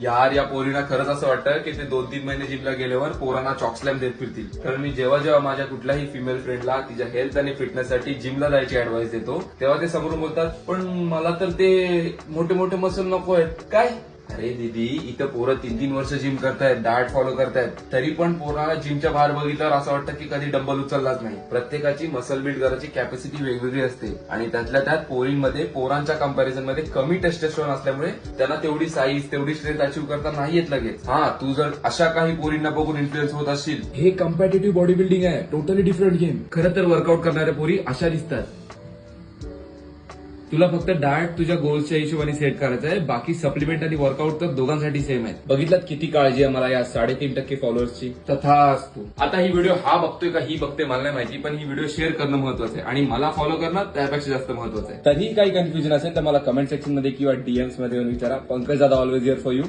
यार या पोरीना खरंच असं वाटतं की ते 2-3 महिने जिमला गेल्यावर पोरांना चॉकस्लॅम देत फिरतील. कारण मी जेव्हा माझ्या कुठल्याही फिमेल फ्रेंडला तिच्या हेल्थ आणि फिटनेससाठी जिमला जायची ऍडवाइस देतो तेव्हा ते समोरून बोलतात, पण मला तर ते मोठे मोठे मसल नको आहेत. काय अरे दीदी, इथं पोरं 3-3 वर्ष जिम करतायत, डाएट फॉलो करतायत, तरी पण पोराला जिमच्या बाहेर बघितल्यावर असं वाटतं की कधी डंबल उचललाच नाही. प्रत्येकाची मसल बिल्ड करायची कॅपॅसिटी वेगवेगळी असते आणि त्यातल्या त्यात पोरींमध्ये पोरांच्या कंपॅरिझन मध्ये कमी टेस्टोस्टेरोन असल्यामुळे त्यांना तेवढी साईज तेवढी स्ट्रेंथ अचीव्ह करता नाही येत लगेच. हा, तू जर अशा काही पोरींना बघून इन्फ्लुएन्स होत असशील, हे कम्पॅटिटिव्ह बॉडी बिल्डिंग आहे, टोटली डिफरंट गेम. खरं तर वर्कआउट करणाऱ्या पोरी अशा दिसतात. तुला फक्त डाएट तुझ्या गोल्सच्या हिशोबाने सेट करायचं आहे, बाकी सप्लिमेंट आणि वर्कआउट तर दोघांसाठी सेम आहे. बघितलं किती काळजी आहे मला या 3.5% फॉलोअर्सची. तथास्तु. आता ही व्हिडिओ हा बघतोय का ही बघते मला नाही माहिती, पण ही व्हिडिओ शेअर करणं महत्वाचं आहे आणि मला फॉलो करणं त्यापेक्षा जास्त महत्वाचं आहे. तरीही काही कन्फ्युजन असेल तर मला कमेंट सेक्शन मध्ये किंवा डीएम्स मध्ये येऊन विचारा. पंकज दादा ऑलवेज हिअर फॉर यू.